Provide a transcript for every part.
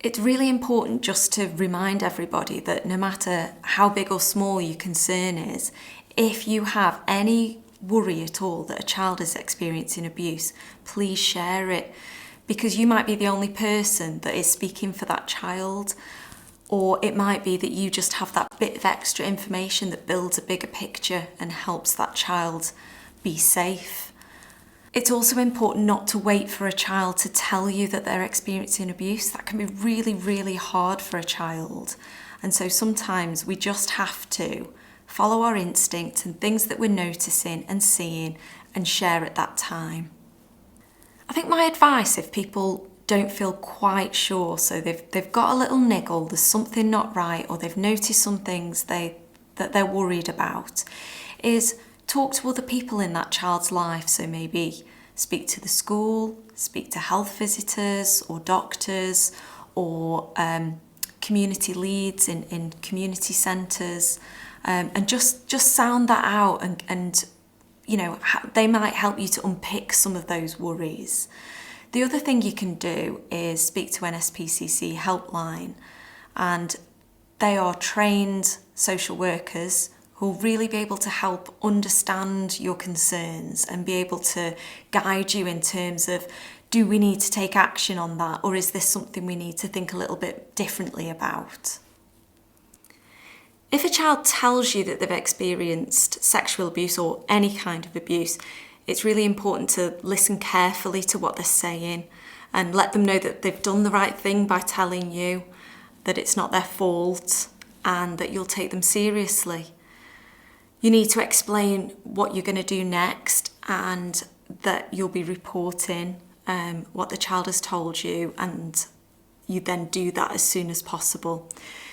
It's really important just to remind everybody that no matter how big or small your concern is, if you have any worry at all that a child is experiencing abuse, please share it, because you might be the only person that is speaking for that child, or it might be that you just have that bit of extra information that builds a bigger picture and helps that child be safe. It's also important not to wait for a child to tell you that they're experiencing abuse. That can be really, really hard for a child. And so sometimes we just have to follow our instinct and things that we're noticing and seeing and share at that time. I think my advice, if people don't feel quite sure, so they've got a little niggle, there's something not right, or they've noticed some things that they're worried about, is talk to other people in that child's life. So maybe speak to the school, speak to health visitors or doctors, or community leads in community centres, and just sound that out, and you know, they might help you to unpick some of those worries. The other thing you can do is speak to NSPCC helpline, and they are trained social workers who will really be able to help understand your concerns and be able to guide you in terms of, do we need to take action on that, or is this something we need to think a little bit differently about? If a child tells you that they've experienced sexual abuse or any kind of abuse, it's really important to listen carefully to what they're saying and let them know that they've done the right thing by telling you, that it's not their fault, and that you'll take them seriously. You need to explain what you're going to do next, and that you'll be reporting what the child has told you, and you then do that as soon as possible.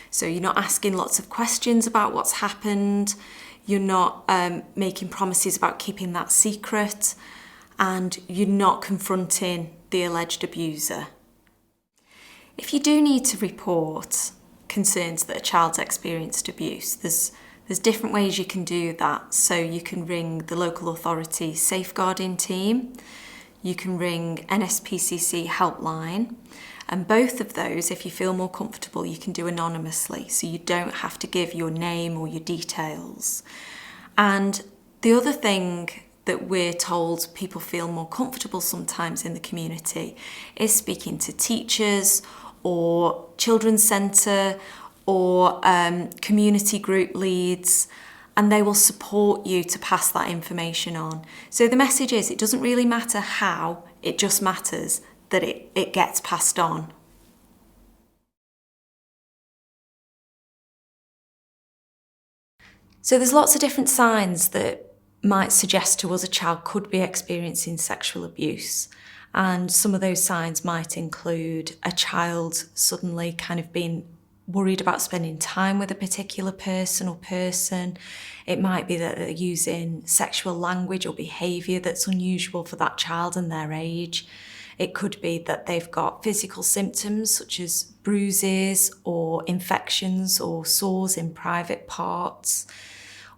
So you're not asking lots of questions about what's happened, you're not making promises about keeping that secret, and you're not confronting the alleged abuser. If you do need to report concerns that a child's experienced abuse, there's different ways you can do that. So you can ring the local authority safeguarding team, you can ring NSPCC helpline, and both of those, if you feel more comfortable, you can do anonymously, so you don't have to give your name or your details. And the other thing that we're told people feel more comfortable sometimes in the community is speaking to teachers or children's centre or community group leads, and they will support you to pass that information on. So the message is, it doesn't really matter how, it just matters that it gets passed on. So there's lots of different signs that might suggest to us a child could be experiencing sexual abuse. And some of those signs might include a child suddenly kind of being worried about spending time with a particular person or person. It might be that they're using sexual language or behaviour that's unusual for that child and their age. It could be that they've got physical symptoms such as bruises or infections or sores in private parts.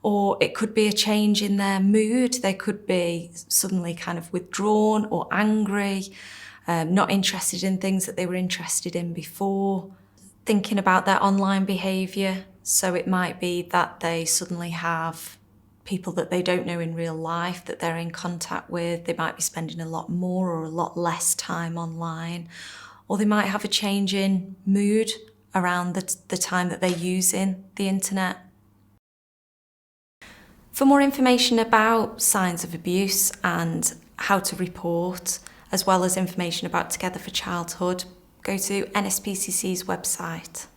Or it could be a change in their mood. They could be suddenly kind of withdrawn or angry, not interested in things that they were interested in before. Thinking about their online behaviour. So it might be that they suddenly have people that they don't know in real life that they're in contact with. They might be spending a lot more or a lot less time online. Or they might have a change in mood around the time that they're using the internet. For more information about signs of abuse and how to report, as well as information about Together for Childhood, go to NSPCC's website.